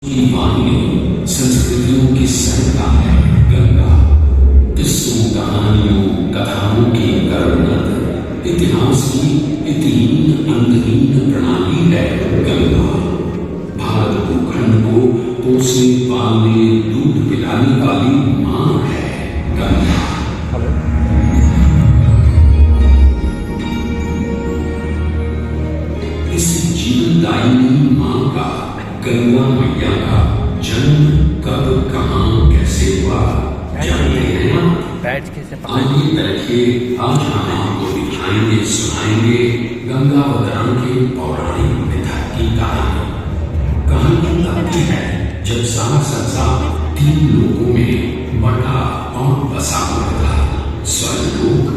वाहिनी संस्कृतियों की संता है गंगा। किस्सों कहानियों कथाओं की करुणत इतिहास की इतहीन अंतहीन प्रणाली है गंगा। भारत भूखंड को पोसने पालने दूध पिलाने वाली माँ है गंगा। इस जीवनदायिनी माँ का गंगा मैया का जन्म कब कहाँ कैसे हुआ जानते हैं? आइए बैठिए, आज हम आपको दिखाएंगे सुनाएंगे गंगावतरण के पौराणिक मिथा की कहानी। कहानी तब की है जब सारा संसार 3 लोकों में बटा और बसा हुआ था, स्वर्गलोक,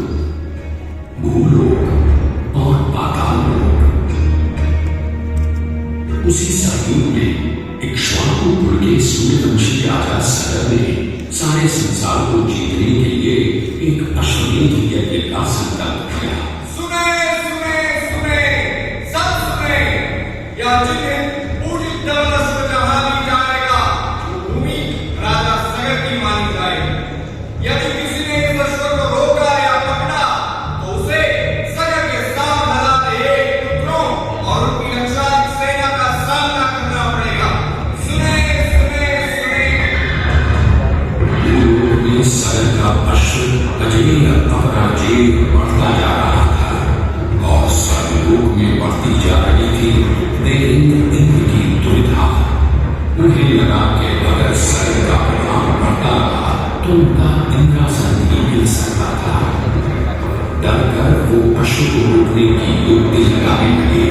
भूलोक और पाताल लोक। उसी सहयोग में इक्ष्वाकु कुल के सूर्यवंशी राजा सगर ने सारे संसार को जीतने के लिए एक अश्वमेध यज्ञ का संकल्प किया। सुने सुने सुने सब सुने, यह जिन्हें पूरी तरह से जहाँ ली जाएगा वो भूमि राजा सगर की मानी जाएगी। यदि किसी ने इस अश्व को रोका या पकड़ा तो उसे सगर के 7,001 पुत्रों और उनकी रक्षा सेना का सामना करना पड़ेगा। सुने सुने सुने। सगर का अश्व अजय अपराजेय बढ़ता जा रहा था और स्वर्गलोक में बढ़ती जा रही थी देवेंद्र इंद्र की दुविधा। उन्हें लगा कि अगर सगर का प्रभाव बढ़ता रहा तो उनका इंद्रासन ही मिल सकता था। डर कर वो अश्व को रोकने की युक्ति लगाने लगे।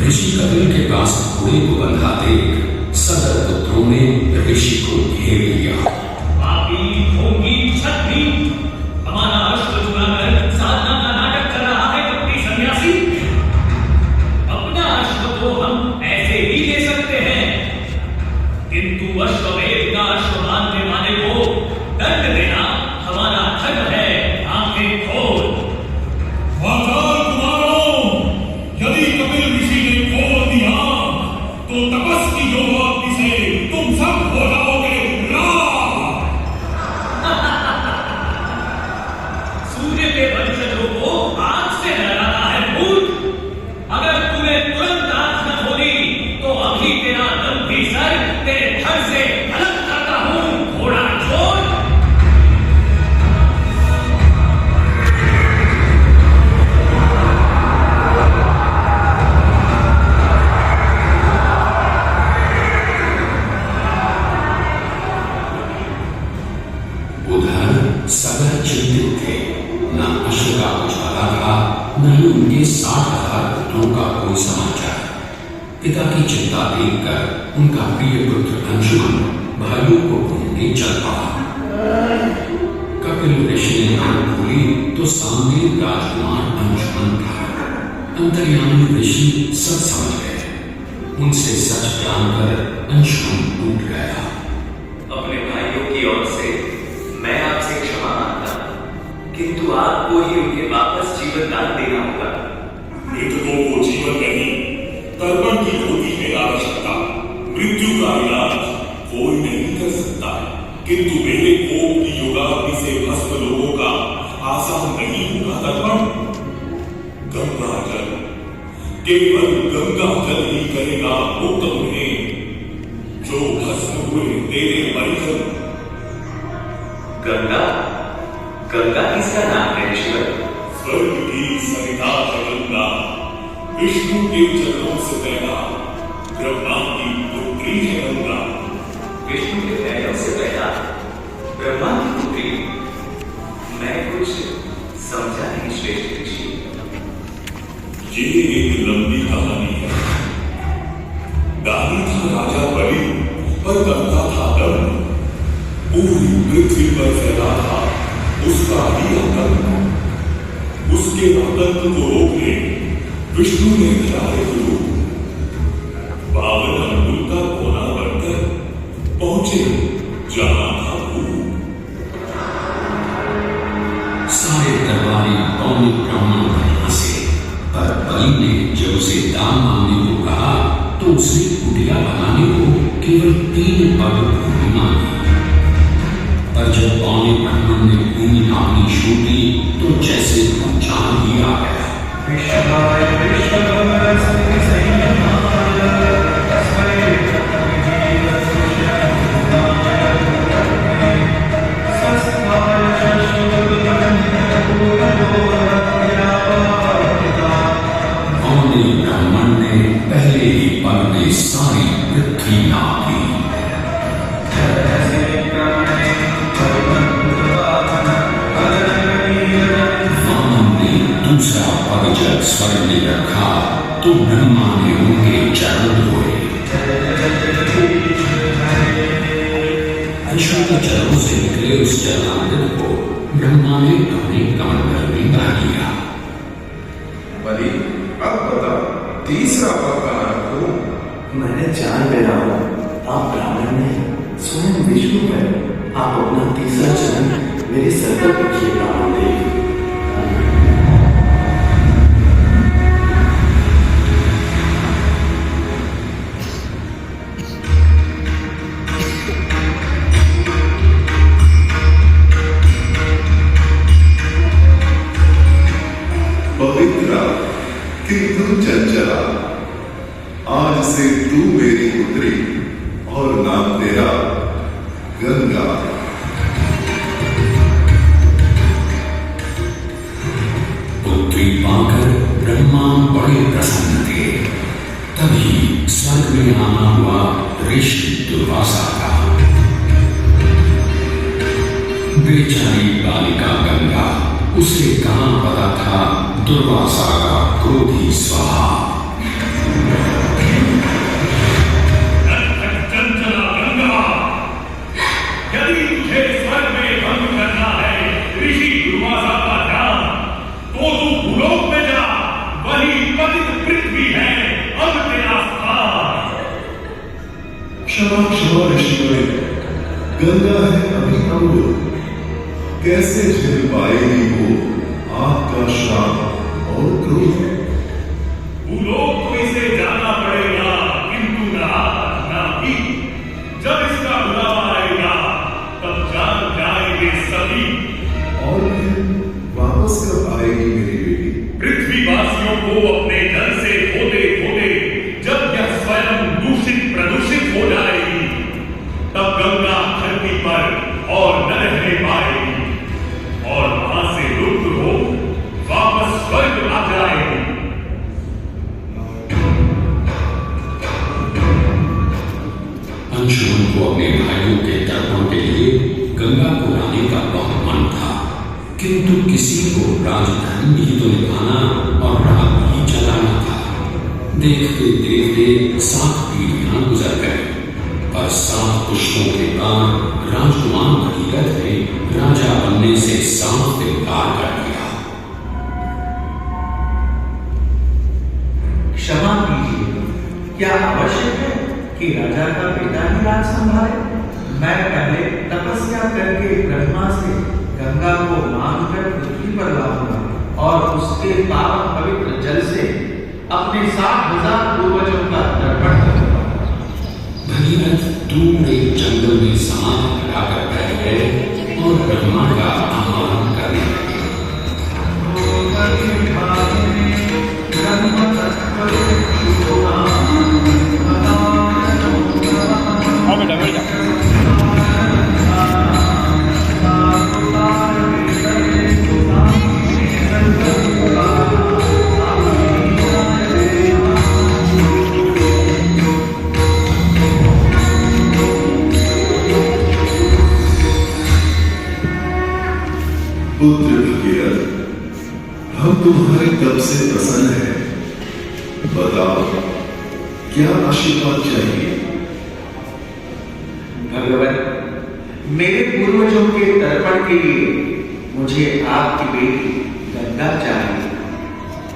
ऋषि कपिल के पास घोड़े को बंधा देख सगर पुत्रों ने ऋषि को घेर लिया। पापी ढोंगी छद्मी, हमारा अश्व चुराकर साधना का नाटक कर रहा है कपटी सन्यासी। अपना अश्व तो हम ऐसे ही ले सकते हैं, किंतु अश्वमेध का अश्व बांधने वाले को दंड देना हमारा धर्म है। आंखें खोल। यदि कपिल ऋषि ने खोल दिया तो तपस्वी योगाग्नि से तुम सब हो जाओगे राख। सूर्य के वंशजों को आग से डराता है भूत। अगर तुम्हें तुरंत आंख न खोली तो अभी तेरा दम भी सर तेरे धड़ से अलग करता हूं। घोड़ा छोड़। सगर चिंतित थे, न अश्व का कुछ पता था, न ही उनके 60,000 पुत्रों का कोई समाचार। पिता की चिंता देखकर उनका प्रिय पुत्र अंशुमन भाइयों को ढूंढने चल पड़ा। कपिल ऋषि ने आंख खोली तो सामने राजकुमार अंशुमन था। अंतर्यामी ऋषि सब समझ गए। उनसे सच जानकर अंशुमन टूट गया। अपने भाइयों की ओर से मैं आपसे क्षमा मांगता हूं, किंतु आपको ही उन्हें वापस जीवन दान देना होगा। मृतकों को जीवन नहीं, तर्पण की होती है आवश्यकता। मृत्यु का इलाज कोई नहीं कर सकता, किंतु मेरे कोप की योगाग्नि से भस्म लोगों का आसान नहीं होगा तर्पण। गंगा जल, केवल गंगा जल ही करेगा मुक्त उन्हें, जो भस्म हुए तेरे परिजन। गंगा, गंगा किसका नाम है ईश्वर? स्वर्ग की सरिता है गंगा, विष्णु के चरणों से पैदा ब्रह्मा की पुत्री है गंगा। विष्णु के पैरों से पैदा ब्रह्मा की पुत्री? मैं कुछ समझा नहीं श्रेष्ठ ऋषि। ये एक लंबी कहानी है। शाही था राजा बलि, पर करता था दम। पूरी पृथ्वी पर फैला था उसका ही आतंक। उसके आतंक को रोकने विष्णु ने धरा एक रूप। 52 अंगुल का कोना बनकर पहुंचे जहां था भूप। सारे दरबारी पौने ब्राह्मण बनना से, पर बलि ने जब उसे दान मांगने को कहा तो उसने कुटिया बनाने को केवल 3 पग भूमि मांगी। पर जब पौने ब्राह्मण ने भूमि नापनी शुरू की तो जैसे भूचाल ही आ गया। पौने ब्राह्मण ने पहले ही पग में सारी पृथ्वी नाप ली। वामन ने दूसरा पग जब स्वर्ग में रखा तो ब्रह्मा ने उनके चरण धोए। विष्णु के चरणों से निकले उस जलामृत को ब्रह्मा ने अपने कमंडल में डाल दिया। बलि, अब बता, तीसरा पग कहाँ रखूं? मैंने जान गया हूं आप ब्राह्मण नहीं, स्वयं विष्णु है। आप अपना तीसरा चरण मेरे सर पर रखिए ब्राह्मण देव। पवित्रा किंतु चंचला, आज से तू मेरी पुत्री और नाम तेरा गंगा। पुत्री पाकर ब्रह्मा बड़े प्रसन्न थे। तभी स्वर्ग में आना हुआ ऋषि दुर्वासा का। बेचारी बालिका गंगा, उसे कहां पता था दुर्वासा का क्रोधी स्वभाव। चंचला गंगा, यदि तुझे स्वर्ग में भंग करना है ऋषि दुर्वासा का ध्यान, तो तू भूलोक में जा। वही पतित पृथ्वी है अब तेरा स्थान। क्षमा क्षमा ऋषियों, गंगा है अभी अमृत, कैसे झेल पाएगी वो आपका श्राप और क्रोध? भूलोक को इसे जाना पड़ेगा, किंतु ना ही। जब इसका बुलावा आएगा तब जान जाएंगे सभी। और फिर वापस कब आएगी मेरी बेटी? पृथ्वीवासियों को अपने घर से धोते धोते जब यह स्वयं दूषित प्रदूषित हो जाएगी, तब गंगा धरती पर और न रहने पाएगी और वहां से लुप्त हो वापस स्वर्ग आ जाएगी। अंशुमन को अपने भाइयों के तर्पण के लिए गंगा को लाने का बहुत मन था, किंतु किसी को राजधर्म ही तो निभाना और राग भी चलाना था। देखते देखते 7 पीढ़ियां गुजर गई, पर 7 पुष्पों के बाद राजकुमार भगीरथ ने राजा बनने से साफ इनकार कर दिया। क्षमा कीजिए, क्या आवश्यक है कि राजा का पिता ही राज संभाले? मैं पहले तपस्या करके ब्रह्मा से गंगा को मांगकर पृथ्वी पर लाऊंगा और उसके पावन पवित्र जल से अपने 7,000 पूर्वजों का तर्पण करूंगा। भगीरथ दूर एक जंगल में समाधि लगाकर बैठ गए और ब्रह्मा का आह्वान करने लगे। पुत्र भगीरथ, हम तुम्हारे कब से प्रसन्न हैं? बताओ, क्या आशीर्वाद चाहिए? भगवान, मेरे पूर्वजों के तर्पण के लिए मुझे आपकी बेटी गंगा चाहिए।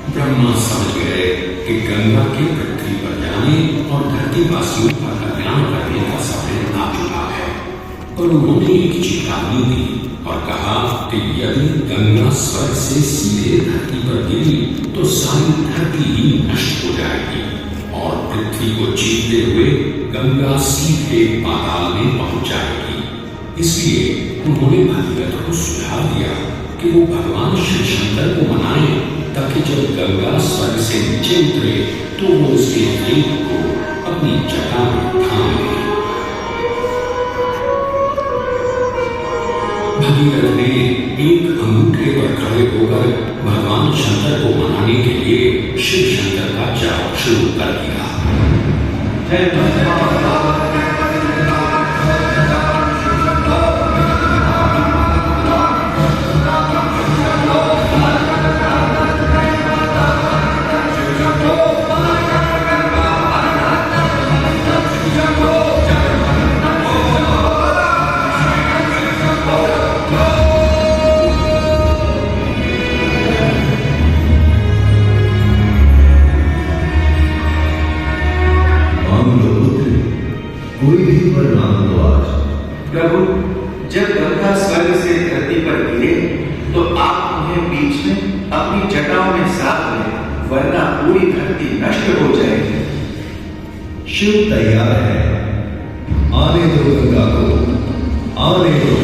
ब्रह्मा समझ गए कि गंगा के पृथ्वी पर जाने और धरतीवासियों का कल्याण करने का समय आ चुका है। और उन्होंने एक चेतावनी दी और कहा कि यदि गंगा स्वर्ग से सीधे धरती पर गिरी तो सारी धरती ही नष्ट हो जाएगी और पृथ्वी को चीरते हुए गंगा सीधे पाताल में पहुंच जाएगी। इसलिए उन्होंने भगीरथ को सुझाव दिया कि वो भगवान शिव शंकर को मनाए ताकि जब गंगा स्वर्ग से नीचे उतरे तो वो उसके वेग को अपनी जटा में थाम ले। भगीरथ ने एक अंगूठे पर खड़े होकर भगवान शंकर को मनाने के लिए शिव शंकर का जाप शुरू कर दिया। कोई भी वर मांग लो आज। प्रभु, जब गंगा स्वर्ग से धरती पर गिरे तो आप उन्हें बीच में अपनी जटाओं में साथ लें, वरना पूरी धरती नष्ट हो जाएगी। शिव तैयार है, आने दो गंगा को, आने दो।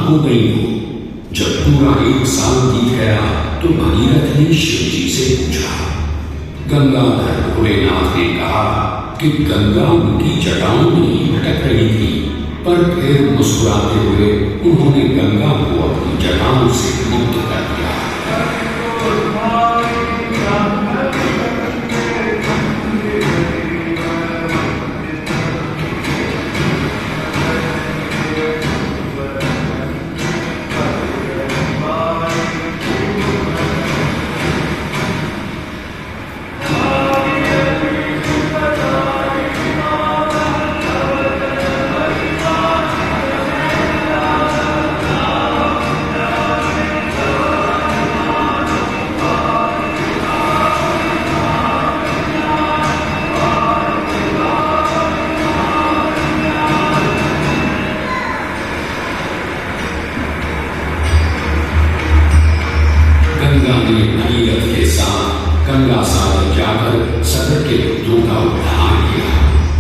हो गई हो। जब पूरा एक साल बीत गया तो भगीरथ ने शिव जी से पूछा। गंगाधर भोलेनाथ ने कहा कि गंगा उनकी जटाओं में ही भटक रही थी, पर फिर मुस्कुराते हुए उन्होंने गंगा को अपनी जटाओं से मुक्त कर दिया। भगीरथ के साथ गंगा सागर जाकर सगर के युद्धों का उद्धार किया।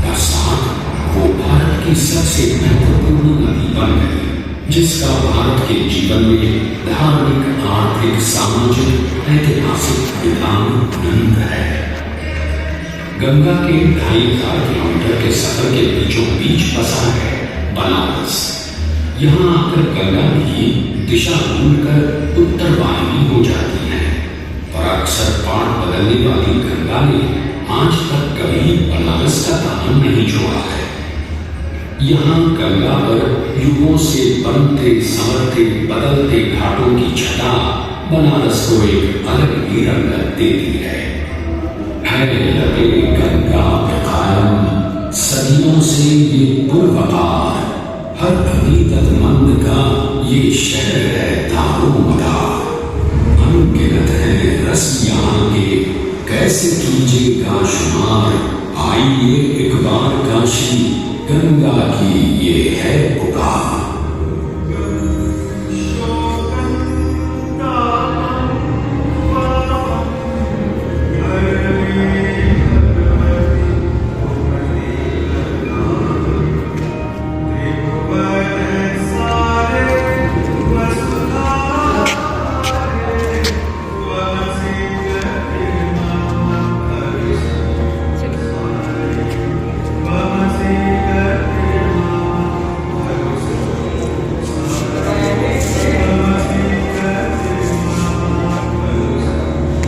तत्साथ वो भारत की सबसे महत्वपूर्ण नदी बन गई, जिसका भारत के जीवन में धार्मिक, आर्थिक, सामाजिक, ऐतिहासिक विधान है। गंगा के 2.5 किलोमीटर के सफर के बीचों बीच बसा है बनारस। यहाँ आकर गंगा की दिशा भूलकर उत्तर वाहिनी हो जाती है, और अक्सर पाठ बदलने वाली गंगा ने आज तक कभी बनारस का दामन नहीं छोड़ा है। यहाँ गंगा पर युगों से बनते संवरते बदलते घाटों की छटा बनारस को एक अलग ही रंगत देती है। लगे गंगा कायम सदियों से ये पूर्वकार, हर अभिगतमंद का ये शहर है दारोमदार। अनगिनत है रस यहाँ के, कैसे कीजिएगा शुमार। आइए एक बार काशी, गंगा की ये है पुकार।